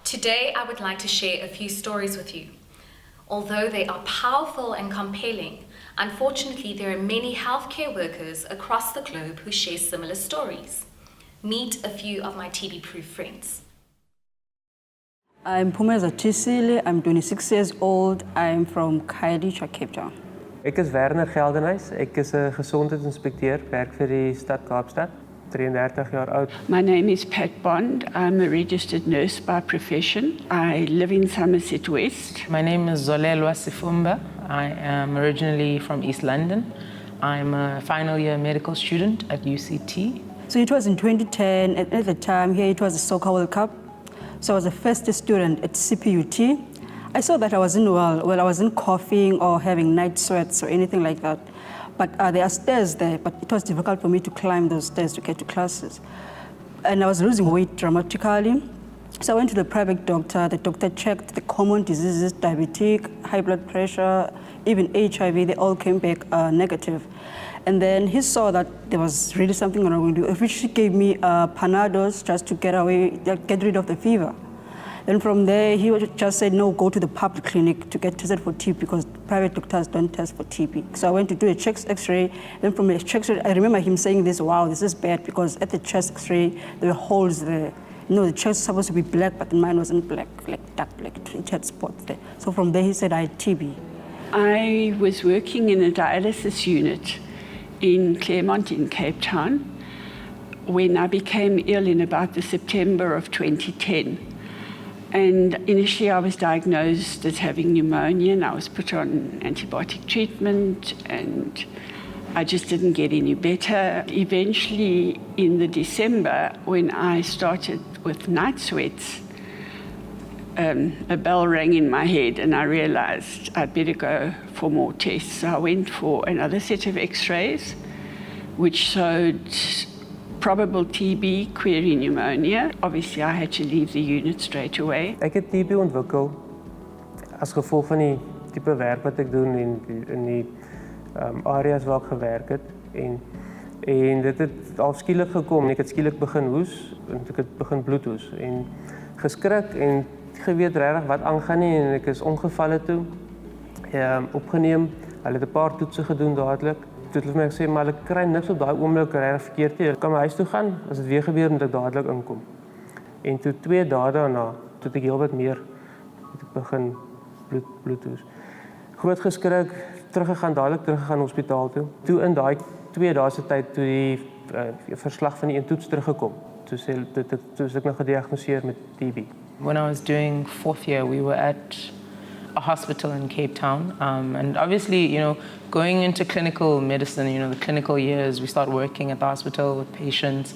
Today, I would like to share a few stories with you. Although they are powerful and compelling, unfortunately, there are many healthcare workers across the globe who share similar stories. Meet a few of my TB-proof friends. I'm Pumeza Tisile, I'm 26 years old, I'm from Khayelitsha, Cape Town. Ek is Werner Geldenhuys, ek is 'n gesondheidsinspekteur, werk vir die stad Kaapstad, 33 jaar oud. My name is Pat Bond. I'm a registered nurse by profession. I live in Somerset West. My name is Zolelwa Sifumba. I am originally from East London. I'm a final year medical student at UCT. So it was in 2010, and at the time here it was the Soccer World Cup. So I was a first student at CPUT. I saw that I wasn't well, I wasn't coughing or having night sweats or anything like that. But there are stairs there, but it was difficult for me to climb those stairs to get to classes. And I was losing weight dramatically. So I went to the private doctor. The doctor checked the common diseases, diabetic, high blood pressure, even HIV, they all came back negative. And then he saw that there was really something wrong with me, which he gave me Panados just to get rid of the fever. Then from there, he just said, no, go to the public clinic to get tested for TB because private doctors don't test for TB. So I went to do a chest x-ray. Then from the chest x-ray, I remember him saying this, wow, this is bad because at the chest x-ray, there were holes there. You know, the chest was supposed to be black, but mine wasn't black, like dark black. It had spots there. So from there, he said I had TB. I was working in a dialysis unit in Claremont in Cape Town when I became ill in about the September of 2010. And initially I was diagnosed as having pneumonia and I was put on antibiotic treatment and I just didn't get any better. Eventually in the December when I started with night sweats, a bell rang in my head and I realized I'd better go for more tests. So I went for another set of x-rays which showed probable TB, query pneumonia. Obviously, I had to leave the unit straight away. Ek het TB ontwikkel as gevolg van die tipe werk wat ek doen in die areas waar ek gewerk het en dit het al skielik gekom. Ek het skielik begin hoes en ek het begin bloedhoes en geskrik en geweet regtig wat aangaan nie en ek is ongevalle toe opgeneem. Hulle het 'n paar toetse gedoen dadelik. Toe het hulle my gesê maar ek kry niks op daai oomblik reg verkeerd nie. Ek kan huis toe gaan as dit weer gebeur moet ek dadelik inkom. En toe 2 dae daarna, toe ek heelwat meer het ek begin bloedhoes. Groot geskrik, dadelik teruggegaan hospitaal toe. Toe in daai 2 dae se tyd toe die verslag van die een toets teruggekom. Toe is ek nou gediagnoseer met TB. When I was doing 4th year, we were at a hospital in Cape Town. And obviously, you know, going into clinical medicine, you know, the clinical years, we start working at the hospital with patients.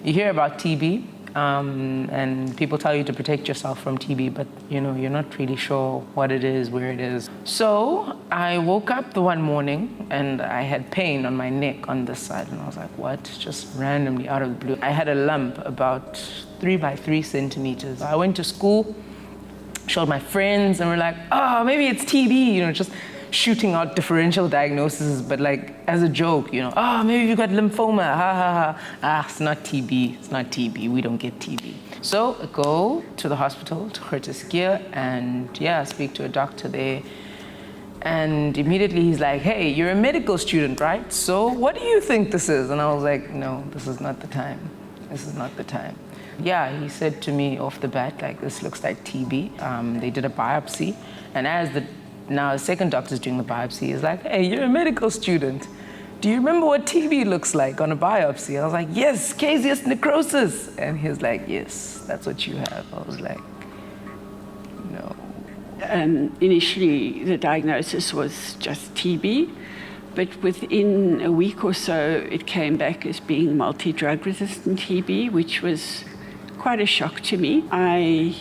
You hear about TB, and people tell you to protect yourself from TB, but, you know, you're not really sure what it is, where it is. So I woke up the one morning and I had pain on my neck on this side. And I was like, what? Just randomly out of the blue. I had a lump about 3 by 3 centimeters. I went to school, showed my friends, and we're like, oh, maybe it's TB, you know, just shooting out differential diagnoses, but like as a joke, you know, oh, maybe you got lymphoma, ha ha ha. Ah, it's not TB, it's not TB, we don't get TB. So I go to the hospital, to Curtis Gear, and yeah, speak to a doctor there. And immediately he's like, hey, you're a medical student, right? So what do you think this is? And I was like, no, this is not the time. This is not the time. Yeah, he said to me off the bat, like, this looks like TB. They did a biopsy. And as the second doctor's doing the biopsy, he's like, hey, you're a medical student. Do you remember what TB looks like on a biopsy? I was like, yes, caseous necrosis. And he's like, yes, that's what you have. I was like, no. Initially, the diagnosis was just TB. But within a week or so, it came back as being multi-drug resistant TB, which was quite a shock to me. I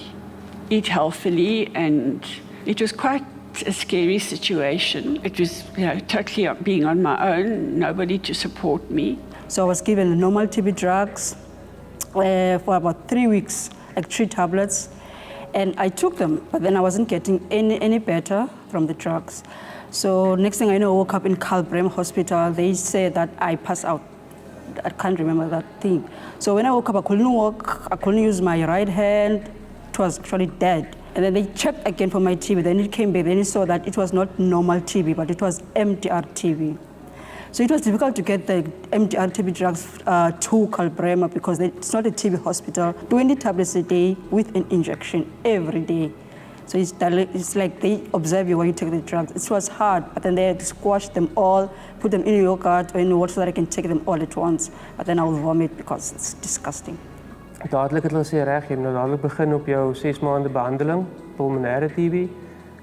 eat healthily and it was quite a scary situation. It was, you know, totally being on my own, nobody to support me. So I was given normal TB drugs for about 3 weeks, like 3 tablets. And I took them, but then I wasn't getting any better from the drugs. So next thing I know, I woke up in Calbrem Hospital. They said that I passed out. I can't remember that thing. So when I woke up, I couldn't walk. I couldn't use my right hand. it was actually dead. And then they checked again for my TB. Then it came back. Then it saw that it was not normal TB, but it was MDR TB. So it was difficult to get the MDR TB drugs to Kalbrema because it's not a TB hospital. 20 tablets a day with an injection every day. So it's like they observe you when you take the drugs. It was hard, but then they had to squash them all, put them in yogurt or in water so that I can take them all at once. But then I will vomit because it's disgusting. Dadelik het hulle sê reg, jy moet nou dadelik begin op jou 6 maande behandeling, pulmonêre TB,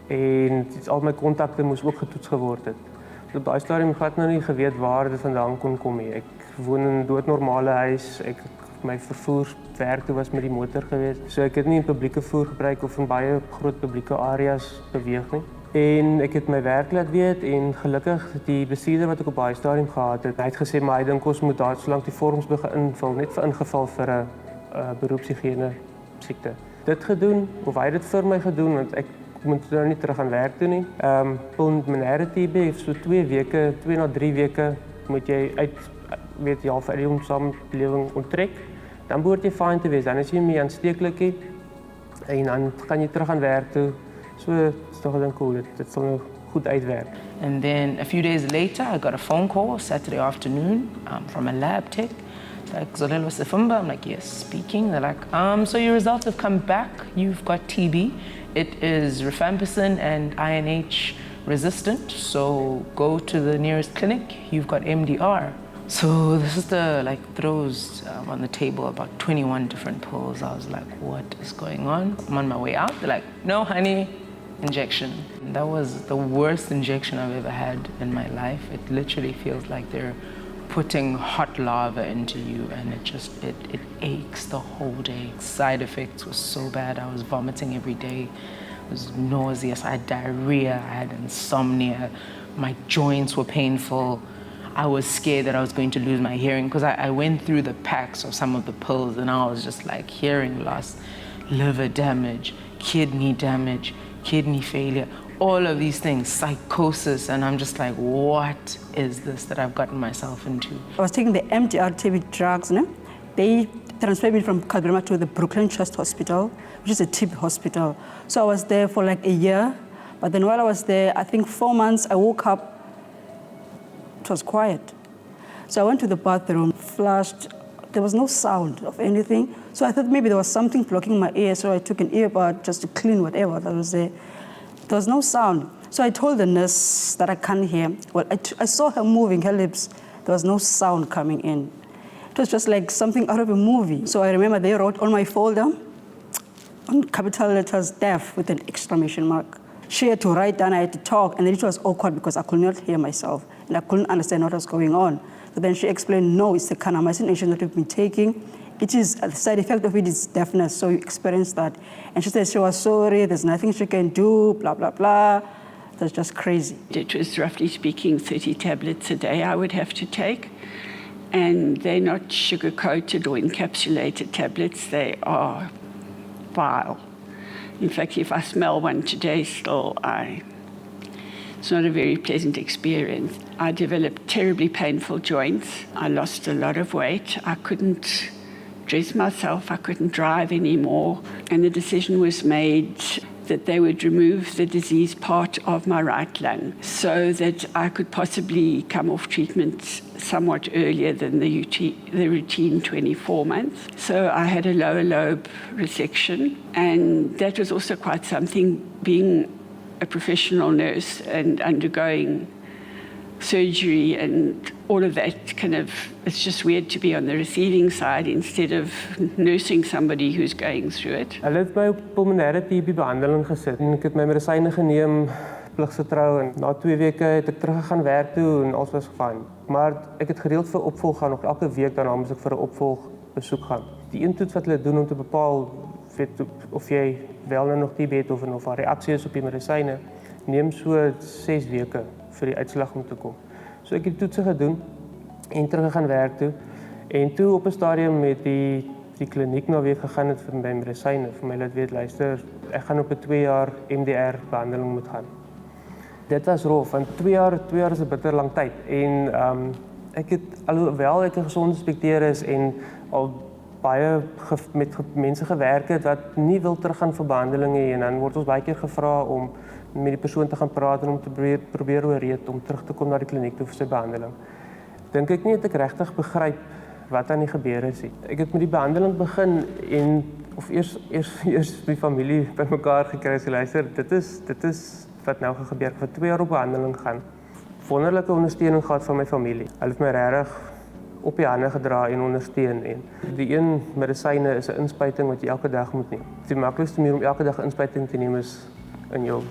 en al my kontakte moes ook getoets geword het. So op daai stadium het ek nou nie geweet waar dit vandaan kon kom nie. Ek woon in 'n doodnormale huis. My vervoer werk toe was met die motor geweest. So ek het nie in publieke vervoer gebruik of in baie groot publieke areas beweeg nie. En ek het my werk laat weet en gelukkig die bestuurder wat ek op daai stadium gehad het, hy het gesê maar hy dink ons moet daar solank die vorms begin invul, net vir ingeval vir 'n beroepshigiëne siekte. Dit gedoen of hy het dit vir my gedoen want ek moet nou nie terug aan werk toe nie. Pulmonêre TB so 2 weke, 2 na 3 weke moet jy uit weet jy al vir die samelewing onttrek. Dan behoort jy fyn te wees. Dan is jy nie aansteeklik nie. En dan kan jy terug aan werk toe. So is nog dan cool. Dit sal nou goed uitwerk. And then a few days later, I got a phone call Saturday afternoon from a lab tech. Like, Zolelo Sifumba. I'm like, yes, speaking. They're like, so your results have come back. You've got TB. It is rifampicin and INH resistant. So go to the nearest clinic. You've got MDR. So this is throws on the table about 21 different pills. I was like, what is going on? I'm on my way out. They're like, no, honey, injection. And that was the worst injection I've ever had in my life. It literally feels like they're putting hot lava into you and it aches the whole day. Side effects were so bad. I was vomiting every day. I was nauseous. I had diarrhea. I had insomnia. My joints were painful. I was scared that I was going to lose my hearing because I went through the packs of some of the pills and I was just like hearing loss, liver damage, kidney failure, all of these things, psychosis, and I'm just like, what is this that I've gotten myself into? I was taking the MDR TB drugs, no? They transferred me from Kalbrema to the Brooklyn Trust Hospital, which is a TB hospital. So I was there for like a year, but then while I was there, I think 4 months, I woke up. It was quiet. So I went to the bathroom, flushed. There was no sound of anything. So I thought maybe there was something blocking my ear. So I took an earbud just to clean whatever that was there. There was no sound. So I told the nurse that I can't hear. Well, I saw her moving her lips. There was no sound coming in. It was just like something out of a movie. So I remember they wrote on my folder, on capital letters, deaf with an exclamation mark. She had to write down, I had to talk, and then it was awkward because I could not hear myself and I couldn't understand what was going on. So then she explained, no, it's the kanamycin injection that we've been taking. It is, the side effect of it is deafness, so you experience that. And she said she was sorry, there's nothing she can do, blah, blah, blah. That's just crazy. It was roughly speaking 30 tablets a day I would have to take. And they're not sugar-coated or encapsulated tablets, they are vile. In fact, if I smell one today still, it's not a very pleasant experience. I developed terribly painful joints. I lost a lot of weight. I couldn't dress myself. I couldn't drive anymore. And the decision was made that they would remove the disease part of my right lung so that I could possibly come off treatment somewhat earlier than the routine 24 months. So I had a lower lobe resection, and that was also quite something, being a professional nurse and undergoing surgery and all of that kind of, it's just weird to be on the receiving side instead of nursing somebody who's going through it. Hulle het my op pulmonêre TB behandeling gesit en ek het my medisyne geneem, pligsgetrou, en na 2 weke het ek teruggegaan werk toe en alles was fyn. Maar ek het gereeld vir opvolg gaan, nog elke week daarna moes ek vir 'n opvolgbesoek gaan. Die een toets wat hulle doen om te bepaal of jy wel nog TB het of 'n reaksie is op die medisyne, neem so 6 weke vir die uitslag om te kom. So ek het die toetse gedoen en teruggegaan werk toe. En toe op 'n stadium met die kliniek na weer gegaan het vir my medisyne, vir my laat weet, luister, ek gaan op 'n 2 jaar MDR behandeling moet gaan. Dit was rof, want 2 jaar is 'n bitter lang tyd. En ek het, alhoewel ek 'n gesonde spekteer is en al baie met mense gewerk het wat nie wil teruggaan vir behandeling nie en dan word ons baie keer gevra om met die persoon te gaan praat en om te probeer oorreed om terug te kom na die kliniek toe vir sy behandeling. Dink ek nie het ek regtig begryp wat aan die gebeur is nie. Ek het met die behandeling begin en of eers die familie bymekaar gekry en luister, dit is wat nou gebeur. Vir 2 jaar op behandeling gaan. Wonderlike ondersteuning gehad van my familie. Hulle het my regtig op die hande gedra en ondersteun en die een medisyne is 'n inspuiting wat jy elke dag moet neem. Die maklikste manier om elke dag 'n inspuiting te neem is in jou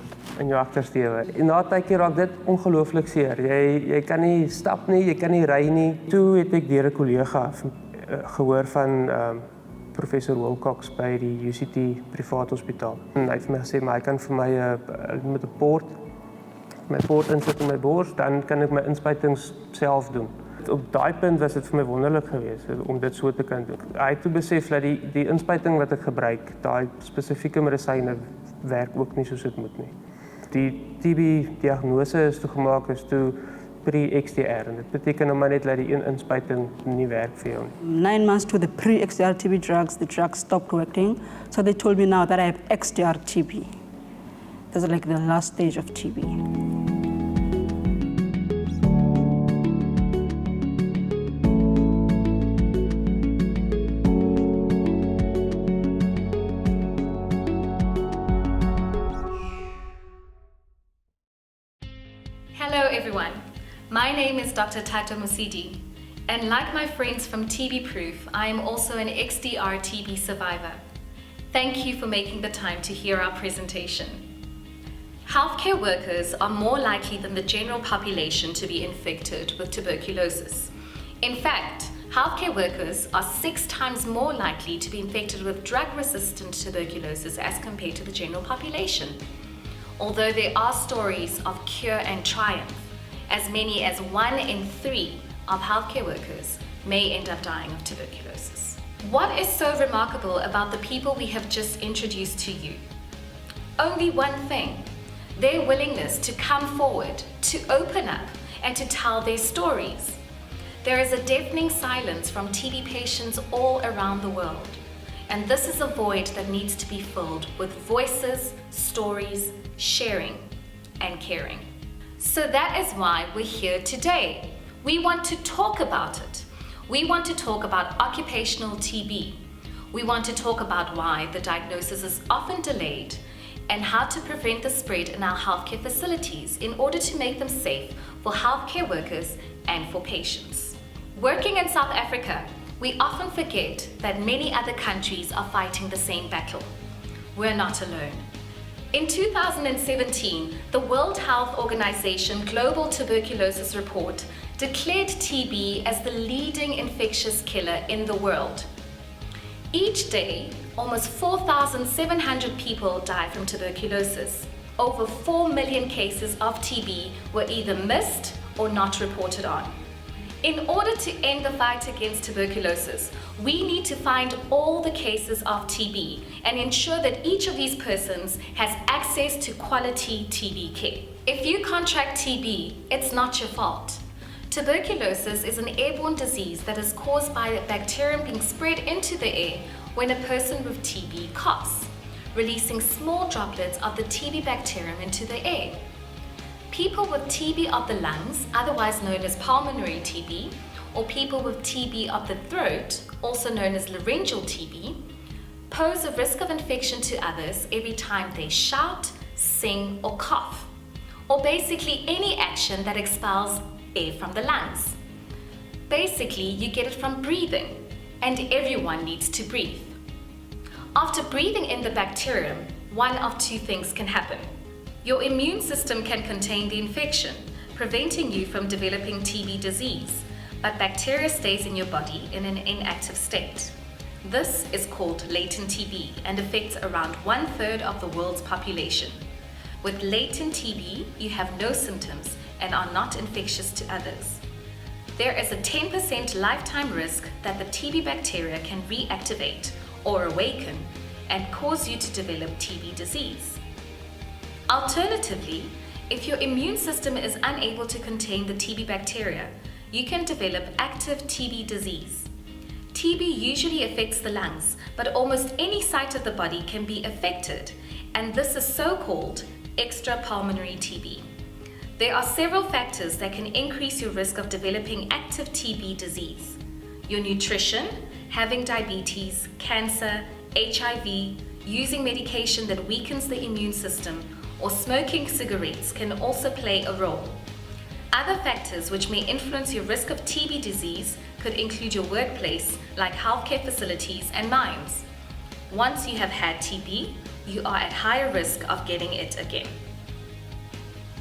agtersteewe. En na 'n tydjie raak dit ongelooflik seer. Jy kan nie stap nie, jy kan nie ry nie. Toe het ek deur 'n kollega gehoor van professor Wilcox by die UCT privaat hospitaal. En hy het vir my gesê maar hy kan vir my met 'n port insit in my bors, dan kan ek my inspuitings self doen. Op daai punt was dit vir my wonderlik geweest om dit so te kan doen. Hy het toe besef dat die inspuiting wat ek gebruik, daai spesifieke medisyne werk ook nie soos dit moet nie. Die TB-diagnose is toegemaak is toe pre-XDR en dit beteken nou maar net dat die een inspuiting nie werk vir jou nie. 9 months to the pre-XDR TB drugs, the drugs stopped working. So they told me now that I have XDR TB. That's like the last stage of TB. Hello everyone, my name is Dr. Tato Musidi, and like my friends from TBProof, I am also an XDR TB survivor. Thank you for making the time to hear our presentation. Healthcare workers are more likely than the general population to be infected with tuberculosis. In fact, healthcare workers are 6 times more likely to be infected with drug-resistant tuberculosis as compared to the general population. Although there are stories of cure and triumph, as many as 1 in 3 of healthcare workers may end up dying of tuberculosis. What is so remarkable about the people we have just introduced to you? Only one thing, their willingness to come forward, to open up, and to tell their stories. There is a deafening silence from TB patients all around the world, and this is a void that needs to be filled with voices, stories, sharing, and caring. So that is why we're here today. We want to talk about it. We want to talk about occupational TB. We want to talk about why the diagnosis is often delayed and how to prevent the spread in our healthcare facilities in order to make them safe for healthcare workers and for patients. Working in South Africa, we often forget that many other countries are fighting the same battle. We're not alone. In 2017, the World Health Organization Global Tuberculosis Report declared TB as the leading infectious killer in the world. Each day, almost 4,700 people die from tuberculosis. Over 4 million cases of TB were either missed or not reported on. In order to end the fight against tuberculosis, we need to find all the cases of TB and ensure that each of these persons has access to quality TB care. If you contract TB, it's not your fault. Tuberculosis is an airborne disease that is caused by a bacterium being spread into the air when a person with TB coughs, releasing small droplets of the TB bacterium into the air. People with TB of the lungs, otherwise known as pulmonary TB, or people with TB of the throat, also known as laryngeal TB, pose a risk of infection to others every time they shout, sing, or cough, or basically any action that expels air from the lungs. Basically, you get it from breathing, and everyone needs to breathe. After breathing in the bacterium, one of 2 things can happen. Your immune system can contain the infection, preventing you from developing TB disease, but bacteria stays in your body in an inactive state. This is called latent TB and affects around 1/3 of the world's population. With latent TB, you have no symptoms and are not infectious to others. There is a 10% lifetime risk that the TB bacteria can reactivate or awaken and cause you to develop TB disease. Alternatively, if your immune system is unable to contain the TB bacteria, you can develop active TB disease. TB usually affects the lungs, but almost any site of the body can be affected, and this is so-called extrapulmonary TB. There are several factors that can increase your risk of developing active TB disease. Your nutrition, having diabetes, cancer, HIV, using medication that weakens the immune system, or smoking cigarettes can also play a role. Other factors which may influence your risk of TB disease could include your workplace, like healthcare facilities and mines. Once you have had TB, you are at higher risk of getting it again.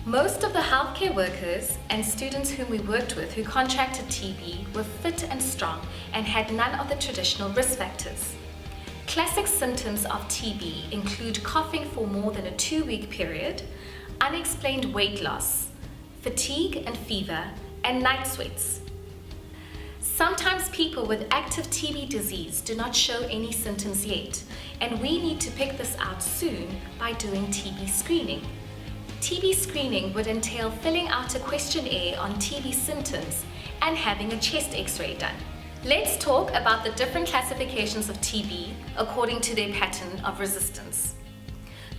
Most of the healthcare workers and students whom we worked with who contracted TB were fit and strong and had none of the traditional risk factors. Classic symptoms of TB include coughing for more than a 2-week period, unexplained weight loss, fatigue and fever, and night sweats. Sometimes people with active TB disease do not show any symptoms yet, and we need to pick this out soon by doing TB screening. TB screening would entail filling out a questionnaire on TB symptoms and having a chest X-ray done. Let's talk about the different classifications of TB according to their pattern of resistance.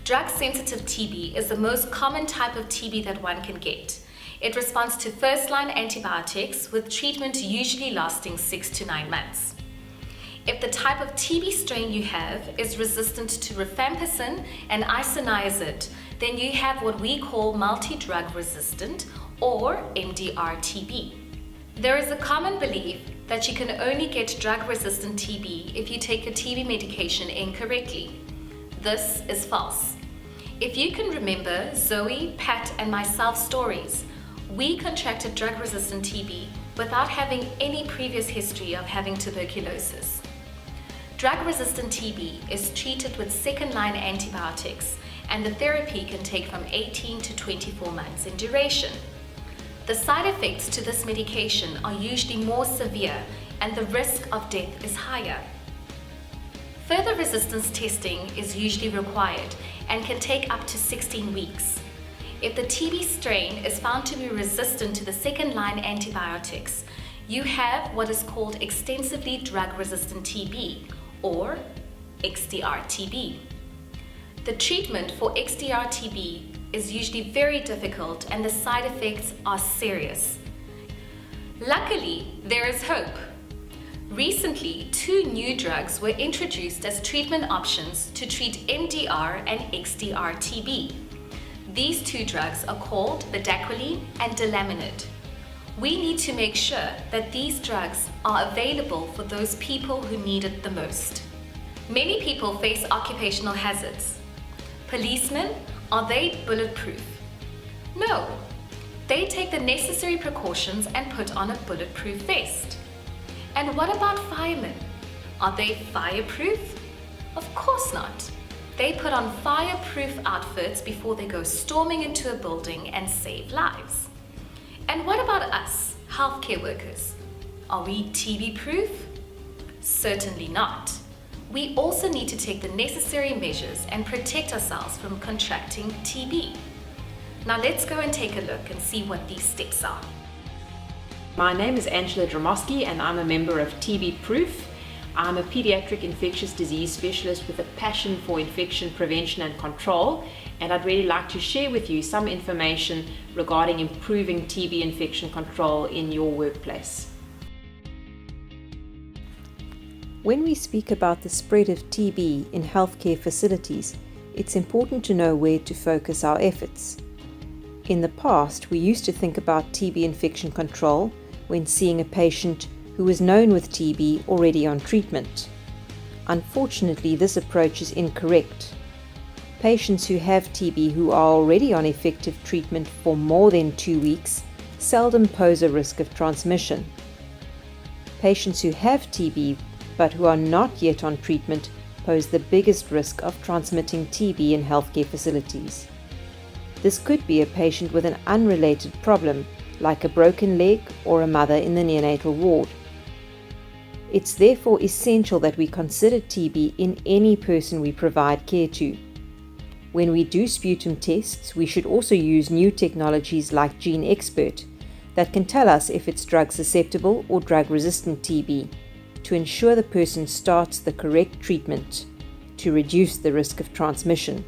Drug-sensitive TB is the most common type of TB that one can get. It responds to first-line antibiotics, with treatment usually lasting 6 to 9 months. If the type of TB strain you have is resistant to rifampicin and isoniazid, then you have what we call multi-drug resistant, or MDR TB. There is a common belief that you can only get drug-resistant TB if you take your TB medication incorrectly. This is false. If you can remember Zoe, Pat, and myself's stories, we contracted drug-resistant TB without having any previous history of having tuberculosis. Drug-resistant TB is treated with second-line antibiotics, and the therapy can take from 18 to 24 months in duration. The side effects to this medication are usually more severe, and the risk of death is higher. Further resistance testing is usually required and can take up to 16 weeks. If the TB strain is found to be resistant to the second-line antibiotics, you have what is called extensively drug-resistant TB, or XDR-TB. The treatment for XDR-TB is usually very difficult, and the side effects are serious. Luckily, there is hope. Recently, 2 new drugs were introduced as treatment options to treat MDR and XDR-TB. These 2 drugs are called bedaquiline and delaminid. We need to make sure that these drugs are available for those people who need it the most. Many people face occupational hazards. Policemen, are they bulletproof? No. They take the necessary precautions and put on a bulletproof vest. And what about firemen? Are they fireproof? Of course not. They put on fireproof outfits before they go storming into a building and save lives. And what about us, healthcare workers? Are we TB-proof? Certainly not. We also need to take the necessary measures and protect ourselves from contracting TB. Now let's go and take a look and see what these steps are. My name is Angela Dramoski and I'm a member of TBProof. I'm a pediatric infectious disease specialist with a passion for infection prevention and control, and I'd really like to share with you some information regarding improving TB infection control in your workplace. When we speak about the spread of TB in healthcare facilities, it's important to know where to focus our efforts. In the past, we used to think about TB infection control when seeing a patient who was known with TB already on treatment. Unfortunately, this approach is incorrect. Patients who have TB who are already on effective treatment for more than 2 weeks seldom pose a risk of transmission. Patients who have TB but who are not yet on treatment pose the biggest risk of transmitting TB in healthcare facilities. This could be a patient with an unrelated problem, like a broken leg or a mother in the neonatal ward. It's therefore essential that we consider TB in any person we provide care to. When we do sputum tests, we should also use new technologies like GeneXpert that can tell us if it's drug susceptible or drug resistant TB, to ensure the person starts the correct treatment to reduce the risk of transmission.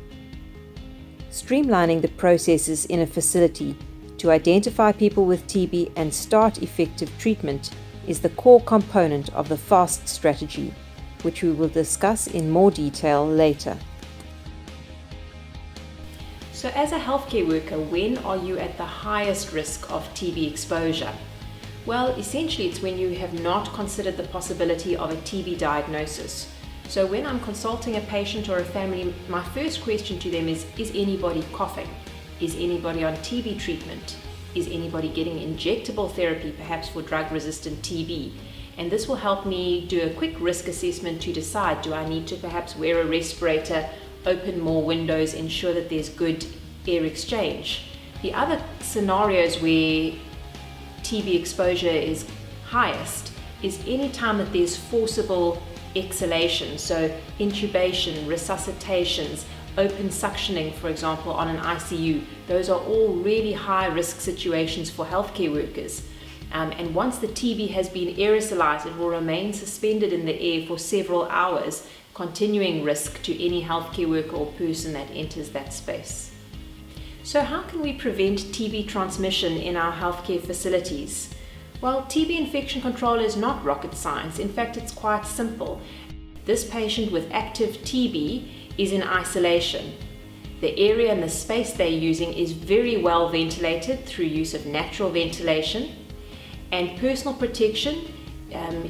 Streamlining the processes in a facility to identify people with TB and start effective treatment is the core component of the FAST strategy, which we will discuss in more detail later. So as a healthcare worker, when are you at the highest risk of TB exposure? Well, essentially it's when you have not considered the possibility of a TB diagnosis. So when I'm consulting a patient or a family, my first question to them is anybody coughing? Is anybody on TB treatment? Is anybody getting injectable therapy, perhaps for drug-resistant TB? And this will help me do a quick risk assessment to decide, do I need to perhaps wear a respirator, open more windows, ensure that there's good air exchange. The other scenarios where TB exposure is highest is any time that there's forcible exhalation, so intubation, resuscitations, open suctioning, for example, on an ICU. Those are all really high risk situations for healthcare workers. And once the TB has been aerosolized, it will remain suspended in the air for several hours, continuing risk to any healthcare worker or person that enters that space. So how can we prevent TB transmission in our healthcare facilities? Well, TB infection control is not rocket science. In fact, it's quite simple. This patient with active TB is in isolation. The area and the space they're using is very well ventilated through use of natural ventilation, and personal protection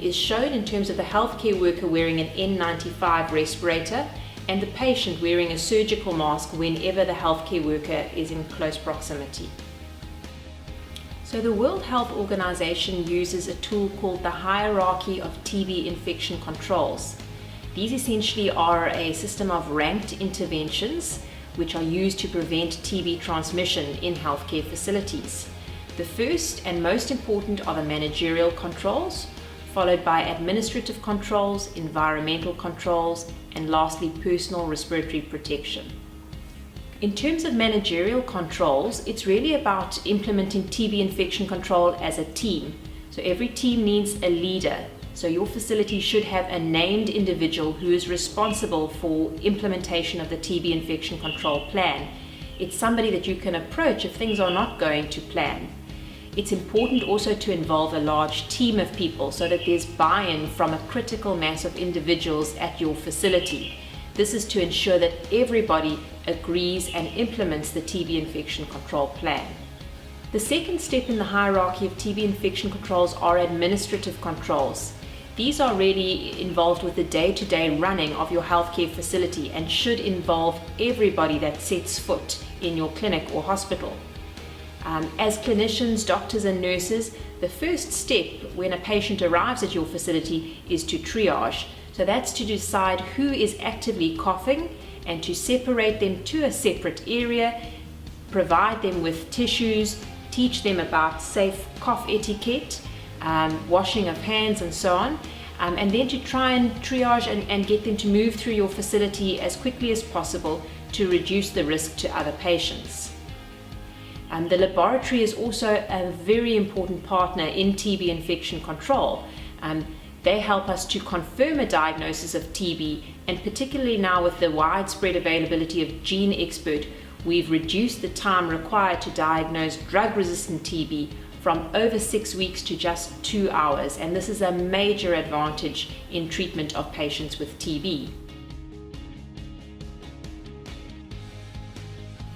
is shown in terms of the healthcare worker wearing an N95 respirator and the patient wearing a surgical mask whenever the healthcare worker is in close proximity. So the World Health Organization uses a tool called the hierarchy of TB infection controls. These essentially are a system of ranked interventions which are used to prevent TB transmission in healthcare facilities. The first and most important are the managerial controls, followed by administrative controls, environmental controls, and lastly, personal respiratory protection. In terms of managerial controls, it's really about implementing TB infection control as a team. So every team needs a leader. So your facility should have a named individual who is responsible for implementation of the TB infection control plan. It's somebody that you can approach if things are not going to plan. It's important also to involve a large team of people so that there's buy-in from a critical mass of individuals at your facility. This is to ensure that everybody agrees and implements the TB infection control plan. The second step in the hierarchy of TB infection controls are administrative controls. These are really involved with the day-to-day running of your healthcare facility and should involve everybody that sets foot in your clinic or hospital. As clinicians, doctors and nurses, the first step when a patient arrives at your facility is to triage. So that's to decide who is actively coughing and to separate them to a separate area, provide them with tissues, teach them about safe cough etiquette, washing of hands and so on, and then to try and triage and get them to move through your facility as quickly as possible to reduce the risk to other patients. The laboratory is also a very important partner in TB infection control. They help us to confirm a diagnosis of TB, and particularly now with the widespread availability of Gene Expert, we've reduced the time required to diagnose drug-resistant TB from over 6 weeks to just 2 hours, and this is a major advantage in treatment of patients with TB.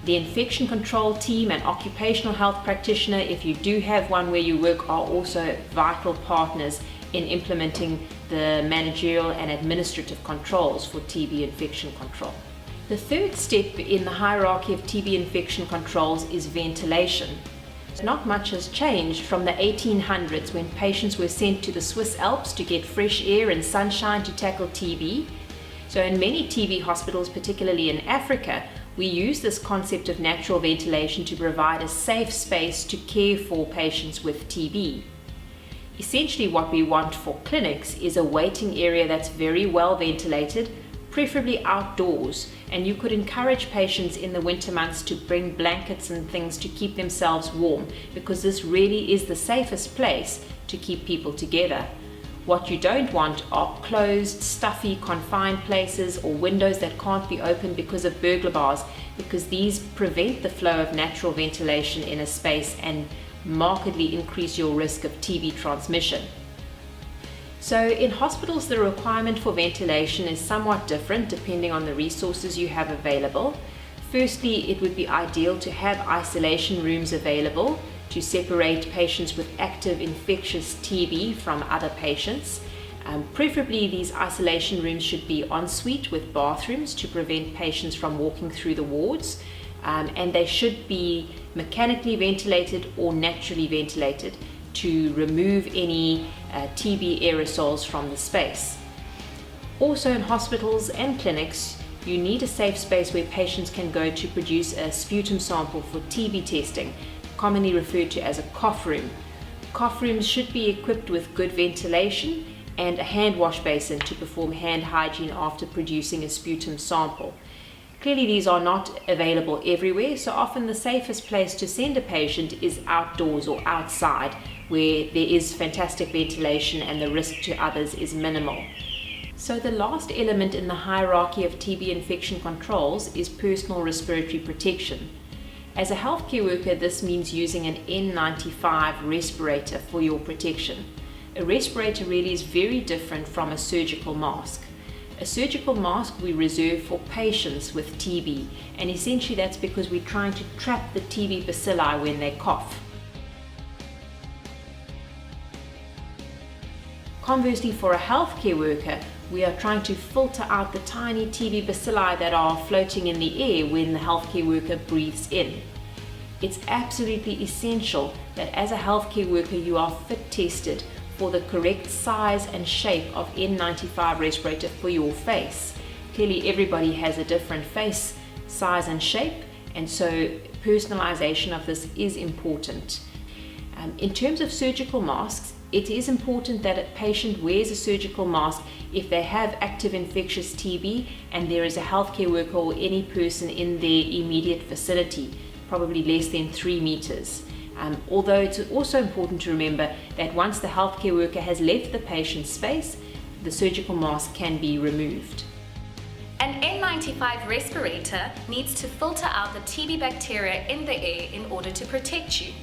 The infection control team and occupational health practitioner, if you do have one where you work, are also vital partners in implementing the managerial and administrative controls for TB infection control. The third step in the hierarchy of TB infection controls is ventilation. Not much has changed from the 1800s when patients were sent to the Swiss Alps to get fresh air and sunshine to tackle TB. So in many TB hospitals, particularly in Africa, we use this concept of natural ventilation to provide a safe space to care for patients with TB. Essentially what we want for clinics is a waiting area that's very well ventilated, preferably outdoors, and you could encourage patients in the winter months to bring blankets and things to keep themselves warm, because this really is the safest place to keep people together. What you don't want are closed, stuffy, confined places or windows that can't be opened because of burglar bars, because these prevent the flow of natural ventilation in a space and markedly increase your risk of TB transmission. So in hospitals, the requirement for ventilation is somewhat different depending on the resources you have available. Firstly, it would be ideal to have isolation rooms available to separate patients with active infectious TB from other patients. Preferably, these isolation rooms should be ensuite with bathrooms to prevent patients from walking through the wards, and they should be mechanically ventilated or naturally ventilated to remove any TB aerosols from the space. Also in hospitals and clinics, you need a safe space where patients can go to produce a sputum sample for TB testing, commonly referred to as a cough room. Cough rooms should be equipped with good ventilation and a hand wash basin to perform hand hygiene after producing a sputum sample. Clearly, these are not available everywhere, so often the safest place to send a patient is outdoors or outside, where there is fantastic ventilation and the risk to others is minimal. So the last element in the hierarchy of TB infection controls is personal respiratory protection. As a healthcare worker, this means using an N95 respirator for your protection. A respirator really is very different from a surgical mask. A surgical mask we reserve for patients with TB, and essentially that's because we're trying to trap the TB bacilli when they cough. Conversely, for a healthcare worker, we are trying to filter out the tiny TB bacilli that are floating in the air when the healthcare worker breathes in. It's absolutely essential that as a healthcare worker you are fit tested for the correct size and shape of N95 respirator for your face. Clearly everybody has a different face size and shape, and so personalization of this is important. In terms of surgical masks, it is important that a patient wears a surgical mask if they have active infectious TB and there is a healthcare worker or any person in their immediate vicinity, probably less than 3 meters. Although it's also important to remember that once the healthcare worker has left the patient's space, the surgical mask can be removed. An N95 respirator needs to filter out the TB bacteria in the air in order to protect you.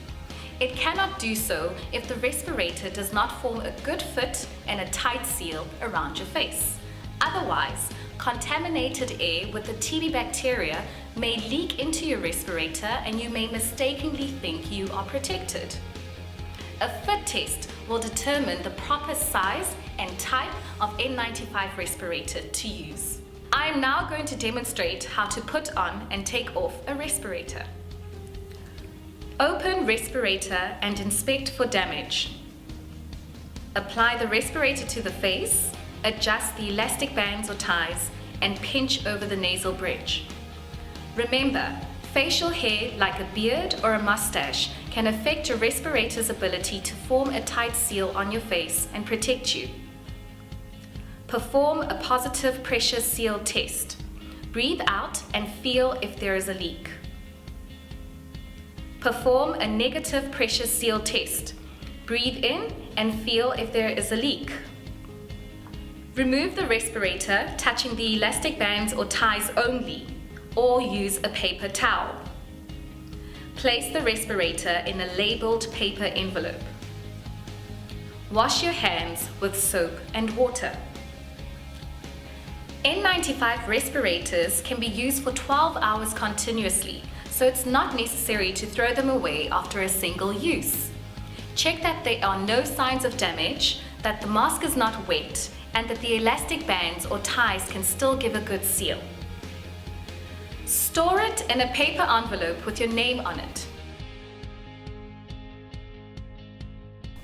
It cannot do so if the respirator does not form a good fit and a tight seal around your face. Otherwise, contaminated air with the TB bacteria may leak into your respirator and you may mistakenly think you are protected. A fit test will determine the proper size and type of N95 respirator to use. I am now going to demonstrate how to put on and take off a respirator. Open respirator and inspect for damage. Apply the respirator to the face, adjust the elastic bands or ties, and pinch over the nasal bridge. Remember, facial hair like a beard or a mustache can affect your respirator's ability to form a tight seal on your face and protect you. Perform a positive pressure seal test. Breathe out and feel if there is a leak. Perform a negative pressure seal test. Breathe in and feel if there is a leak. Remove the respirator, touching the elastic bands or ties only, or use a paper towel. Place the respirator in a labeled paper envelope. Wash your hands with soap and water. N95 respirators can be used for 12 hours continuously, so it's not necessary to throw them away after a single use. Check that there are no signs of damage, that the mask is not wet, and that the elastic bands or ties can still give a good seal. Store it in a paper envelope with your name on it.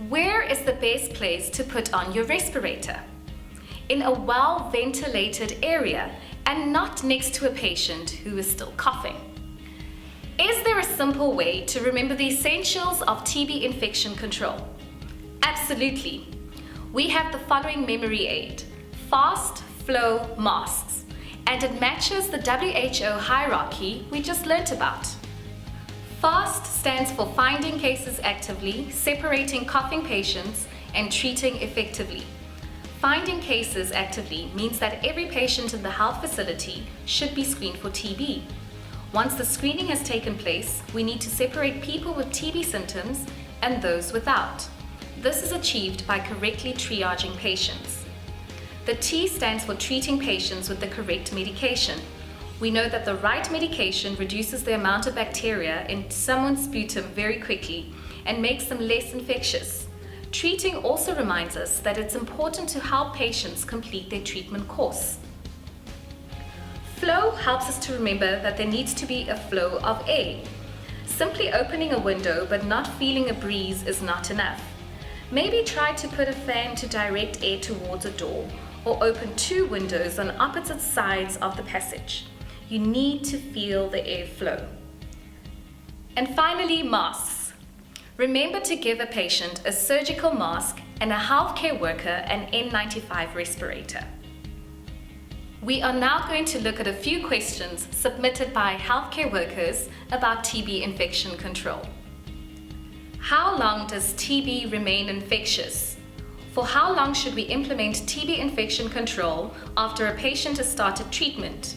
Where is the best place to put on your respirator? In a well-ventilated area and not next to a patient who is still coughing. Is there a simple way to remember the essentials of TB infection control? Absolutely. We have the following memory aid: fast flow masks, and it matches the WHO hierarchy we just learnt about. FAST stands for finding cases actively, separating coughing patients, and treating effectively. Finding cases actively means that every patient in the health facility should be screened for TB. Once the screening has taken place, we need to separate people with TB symptoms and those without. This is achieved by correctly triaging patients. The T stands for treating patients with the correct medication. We know that the right medication reduces the amount of bacteria in someone's sputum very quickly and makes them less infectious. Treating also reminds us that it's important to help patients complete their treatment course. Flow helps us to remember that there needs to be a flow of air. Simply opening a window but not feeling a breeze is not enough. Maybe try to put a fan to direct air towards a door, or open 2 windows on opposite sides of the passage. You need to feel the air flow. And finally, masks. Remember to give a patient a surgical mask and a healthcare worker an N95 respirator. We are now going to look at a few questions submitted by healthcare workers about TB infection control. How long does TB remain infectious? For how long should we implement TB infection control after a patient has started treatment?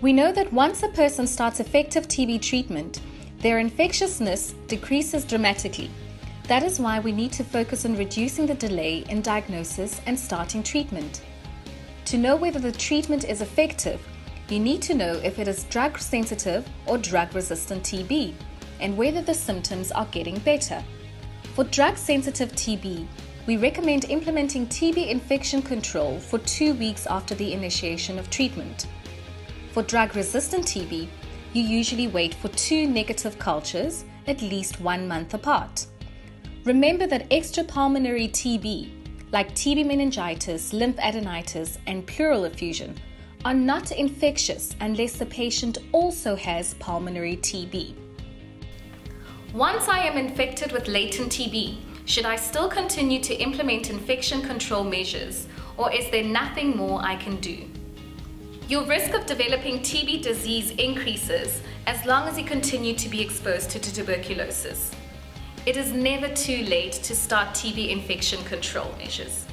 We know that once a person starts effective TB treatment, their infectiousness decreases dramatically. That is why we need to focus on reducing the delay in diagnosis and starting treatment. To know whether the treatment is effective, you need to know if it is drug-sensitive or drug-resistant TB, and whether the symptoms are getting better. For drug-sensitive TB, we recommend implementing TB infection control for 2 weeks after the initiation of treatment. For drug-resistant TB, you usually wait for 2 negative cultures at least 1 month apart. Remember that extrapulmonary TB, like TB meningitis, lymphadenitis, and pleural effusion, are not infectious unless the patient also has pulmonary TB. Once I am infected with latent TB, should I still continue to implement infection control measures, or is there nothing more I can do? Your risk of developing TB disease increases as long as you continue to be exposed to tuberculosis. It is never too late to start TB infection control measures.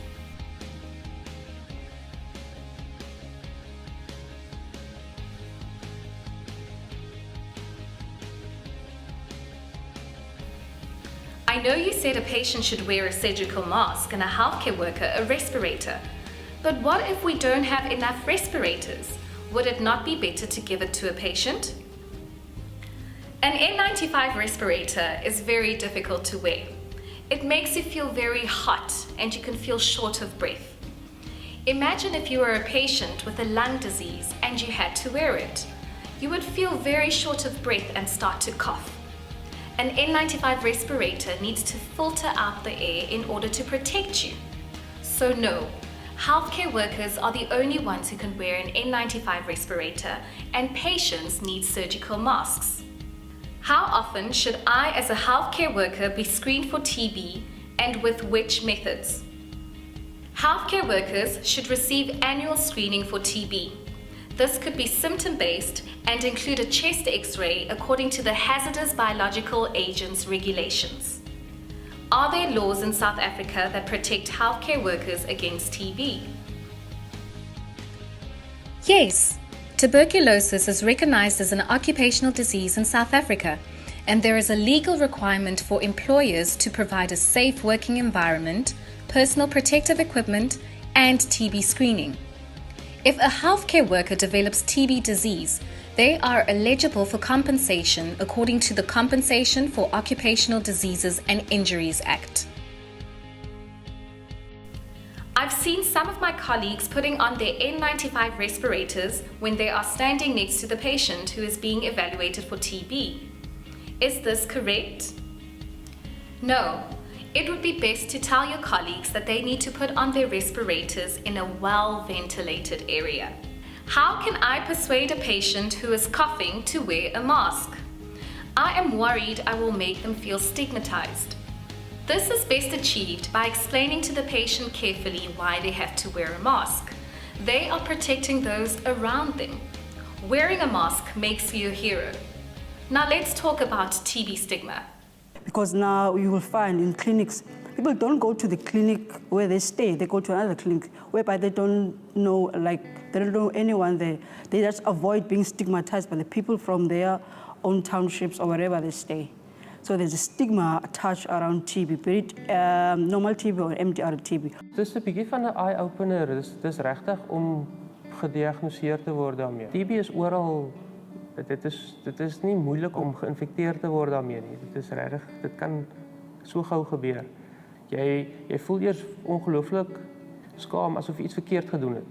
I know you said a patient should wear a surgical mask and a healthcare worker a respirator. But what if we don't have enough respirators? Would it not be better to give it to a patient? An N95 respirator is very difficult to wear. It makes you feel very hot and you can feel short of breath. Imagine if you were a patient with a lung disease and you had to wear it. You would feel very short of breath and start to cough. An N95 respirator needs to filter out the air in order to protect you. So no, healthcare workers are the only ones who can wear an N95 respirator, and patients need surgical masks. How often should I as a healthcare worker be screened for TB, and with which methods? Healthcare workers should receive annual screening for TB. This could be symptom-based and include a chest X-ray according to the Hazardous Biological Agents regulations. Are there laws in South Africa that protect healthcare workers against TB? Yes, tuberculosis is recognized as an occupational disease in South Africa, and there is a legal requirement for employers to provide a safe working environment, personal protective equipment, and TB screening. If a healthcare worker develops TB disease, they are eligible for compensation according to the Compensation for Occupational Diseases and Injuries Act. I've seen some of my colleagues putting on their N95 respirators when they are standing next to the patient who is being evaluated for TB. Is this correct? No. It would be best to tell your colleagues that they need to put on their respirators in a well-ventilated area. How can I persuade a patient who is coughing to wear a mask? I am worried I will make them feel stigmatized. This is best achieved by explaining to the patient carefully why they have to wear a mask. They are protecting those around them. Wearing a mask makes you a hero. Now let's talk about TB stigma. Because now you will find in clinics people don't go to the clinic where they stay. They go to another clinic whereby they don't know, they don't know anyone there. They just avoid being stigmatized by the people from their own townships or wherever they stay. So there's a stigma attached around TB, be it normal TB or MDR TB. Dis 'n bietjie van 'n eye-opener. Dis regtig om gediagnoseer te word daarmee. TB is oral. Dit is nie moeilik om geïnfekteer te word daarmee nie. Dit is regtig, dit kan so gou gebeur. Jy voel eers ongelooflik skaam asof jy iets verkeerd gedoen het.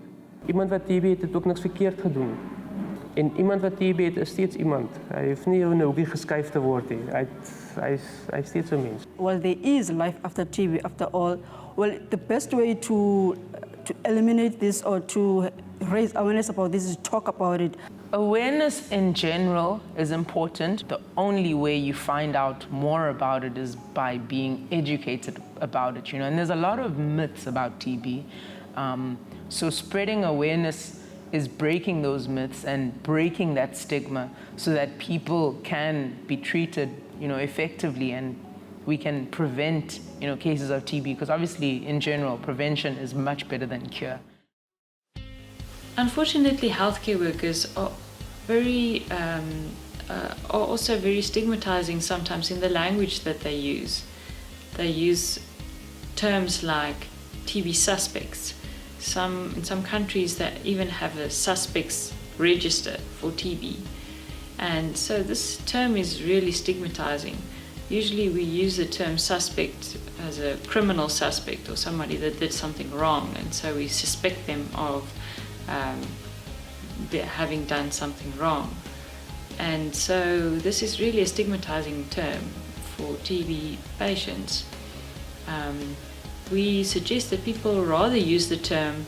Iemand wat TB het ook niks verkeerd gedoen. En iemand wat TB het is steeds iemand. Hy hoef nie in 'n hoekie geskuif te word nie. Hy is steeds 'n mens. Well, there is life after TB, after all. Well, the best way to eliminate this or to raise awareness about this is talk about it. Awareness in general is important. The only way you find out more about it is by being educated about it, and there's a lot of myths about TB. So spreading awareness is breaking those myths and breaking that stigma so that people can be treated, effectively, and we can prevent, cases of TB, because obviously in general, prevention is much better than cure. Unfortunately, healthcare workers are also very stigmatizing sometimes in the language that they use. They use terms like TB suspects. In some countries they even have a suspects register for TB. And so this term is really stigmatizing. Usually we use the term suspect as a criminal suspect or somebody that did something wrong, and so we suspect them of having done something wrong. And so this is really a stigmatizing term for TB patients. We suggest that people rather use the term,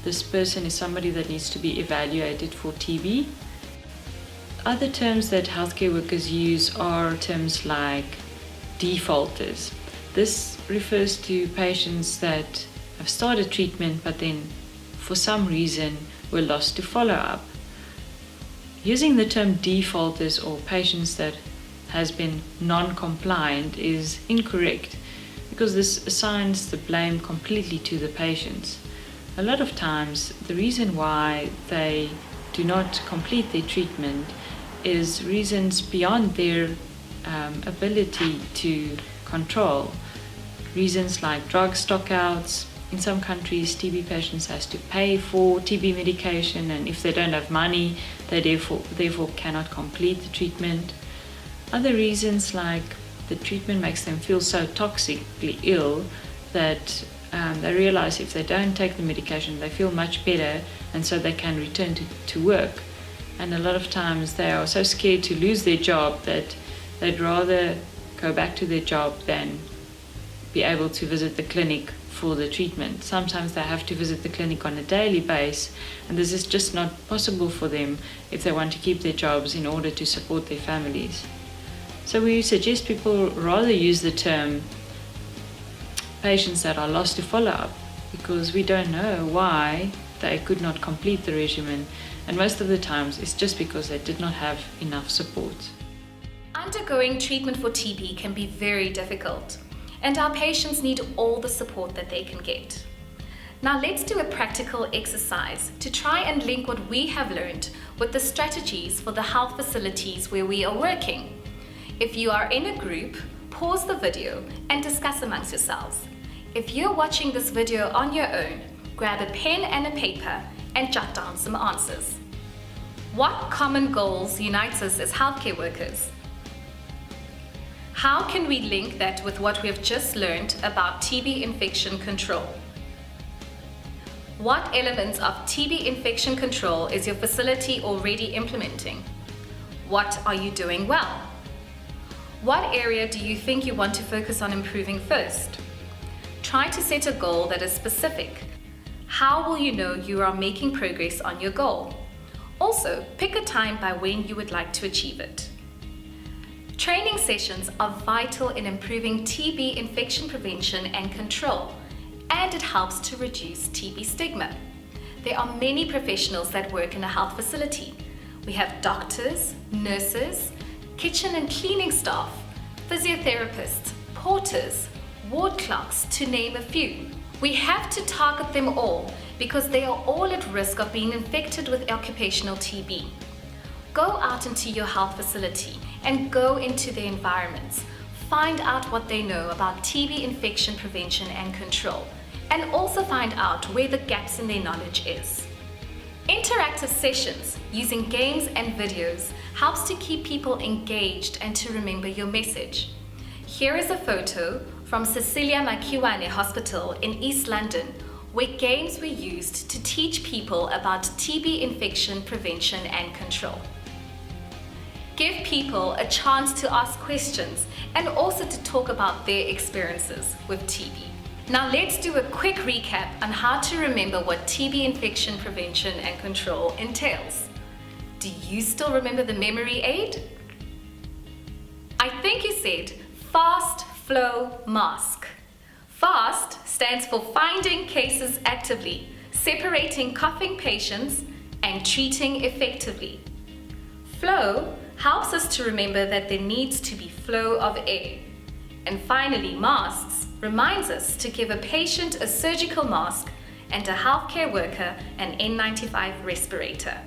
this person is somebody that needs to be evaluated for TB. Other terms that healthcare workers use are terms like defaulters. This refers to patients that have started treatment but then for some reason were lost to follow-up. Using the term defaulters or patients that has been non-compliant is incorrect, because this assigns the blame completely to the patients. A lot of times the reason why they do not complete their treatment is reasons beyond their ability to control. Reasons like drug stockouts. In some countries, TB patients has to pay for TB medication, and if they don't have money, they therefore cannot complete the treatment. Other reasons like the treatment makes them feel so toxically ill that they realize if they don't take the medication, they feel much better, and so they can return to work. And a lot of times they are so scared to lose their job that they'd rather go back to their job than be able to visit the clinic for the treatment. Sometimes they have to visit the clinic on a daily basis, and this is just not possible for them if they want to keep their jobs in order to support their families. So we suggest people rather use the term patients that are lost to follow-up, because we don't know why they could not complete the regimen, and most of the times it's just because they did not have enough support. Undergoing treatment for TB can be very difficult, and our patients need all the support that they can get. Now let's do a practical exercise to try and link what we have learned with the strategies for the health facilities where we are working. If you are in a group, pause the video and discuss amongst yourselves. If you're watching this video on your own, grab a pen and a paper and jot down some answers. What common goals unites us as healthcare workers? How can we link that with what we have just learned about TB infection control? What elements of TB infection control is your facility already implementing? What are you doing well? What area do you think you want to focus on improving first? Try to set a goal that is specific. How will you know you are making progress on your goal? Also, pick a time by when you would like to achieve it. Training sessions are vital in improving TB infection prevention and control, and it helps to reduce TB stigma. There are many professionals that work in a health facility. We have doctors, nurses, kitchen and cleaning staff, physiotherapists, porters, ward clerks, to name a few. We have to target them all because they are all at risk of being infected with occupational TB. Go out into your health facility and go into their environments. Find out what they know about TB infection prevention and control, and also find out where the gaps in their knowledge is. Interactive sessions using games and videos helps to keep people engaged and to remember your message. Here is a photo from Cecilia Makiwane Hospital in East London, where games were used to teach people about TB infection prevention and control. Give people a chance to ask questions and also to talk about their experiences with TB. Now let's do a quick recap on how to remember what TB infection prevention and control entails. Do you still remember the memory aid? I think you said fast flow mask. FAST stands for finding cases actively, separating coughing patients, and treating effectively. Flow helps us to remember that there needs to be flow of air. And finally, masks reminds us to give a patient a surgical mask and a healthcare worker an N95 respirator.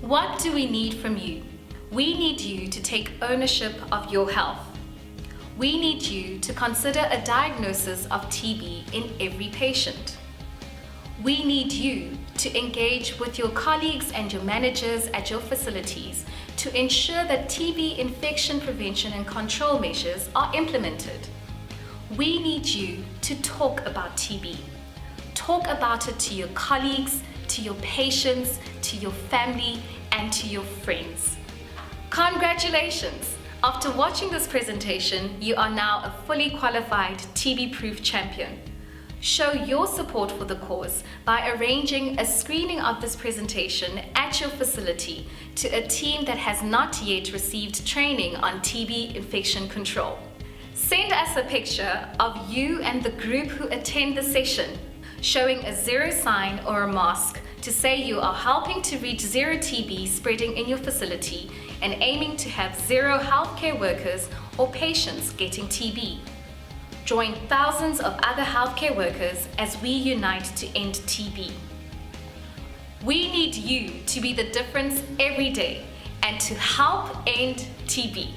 What do we need from you? We need you to take ownership of your health. We need you to consider a diagnosis of TB in every patient. We need you to engage with your colleagues and your managers at your facilities to ensure that TB infection prevention and control measures are implemented. We need you to talk about TB. Talk about it to your colleagues, to your patients, to your family, and to your friends. Congratulations! After watching this presentation, you are now a fully qualified TB-proof champion. Show your support for the cause by arranging a screening of this presentation at your facility to a team that has not yet received training on TB infection control. Send us a picture of you and the group who attend the session, showing a zero sign or a mask to say you are helping to reach zero TB spreading in your facility and aiming to have zero healthcare workers or patients getting TB. Join thousands of other healthcare workers as we unite to end TB. We need you to be the difference every day and to help end TB.